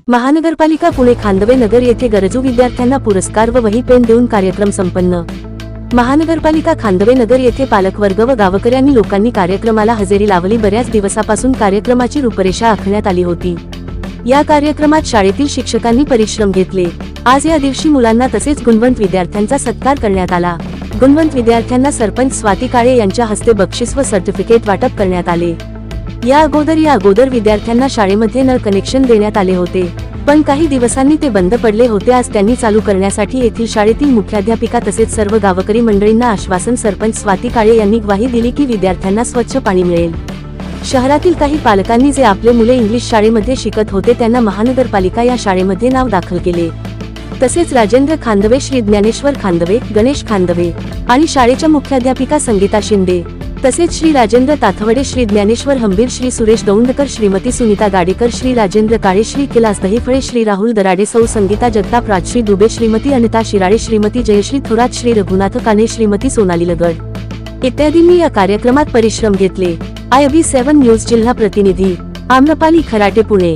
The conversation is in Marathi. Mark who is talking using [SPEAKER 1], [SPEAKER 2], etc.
[SPEAKER 1] महानगरपालिका पुणे खांदवे नगर येथे गरजू विद्यार्थ्यांना पुरस्कार व वही पेन देऊन कार्यक्रम संपन्न। महानगरपालिका खांदवे नगर येथे पालकवर्ग व गावकऱ्यांनी लोकांनी कार्यक्रमाला हजेरी लावली। बऱ्याच दिवसापासून कार्यक्रमाची रूपरेषा आखण्यात आली होती। या कार्यक्रमात शाळेतील शिक्षकांनी परिश्रम घेतले। आज या दिवशी मुलांना तसेच गुणवंत विद्यार्थ्यांचा सत्कार करण्यात आला। गुणवंत विद्यार्थ्यांना सरपंच स्वाती काळे यांच्या हस्ते बक्षीस व सर्टिफिकेट वाटप करण्यात आले। या अगोदर विद्यार्थ्यांना शाळेमध्ये नळ कनेक्शन देण्यात आले होते, पण काही दिवसांनी ते बंद पडले होते। आज त्यांनी चालू करण्यासाठी येथील शाळेतील मुख्याध्यापिका तसेच सर्व गावकरी मंडळींना आश्वासन सरपंच स्वाती काळे यांनी ग्वाही दिली की विद्यार्थ्यांना स्वच्छ पाणी मिळेल। शहरातील काही पालकांनी जे आपले मुले इंग्लिश शाळेमध्ये शिकत होते त्यांना महानगरपालिका या शाळेमध्ये नाव दाखल केले। तसेच राजेंद्र खांदवे, श्री ज्ञानेश्वर खांदवे, गणेश खांदवे आणि शाळेच्या मुख्याध्यापिका संगीता शिंदे तसेच श्री राजेंद्र ताथवडे, श्री ज्ञानेश्वर हंबीर, श्री सुरेश दौंडकर, श्रीमती सुनीता गाडेकर, श्री राजेंद्र काळे, श्री कैलास दहीफळे, श्री राहुल दराडे, सौ संगीता जगताप, राजश्री दुबे, श्रीमती अनिता शिराळे, श्रीमती जयश्री थोरात, श्री रघुनाथ काने, श्रीमती सोनाली लगड इत्यादींनी या कार्यक्रमात परिश्रम घेतले। IB7 न्यूज जिल्हा प्रतिनिधी आम्रपाली खराटे, पुणे।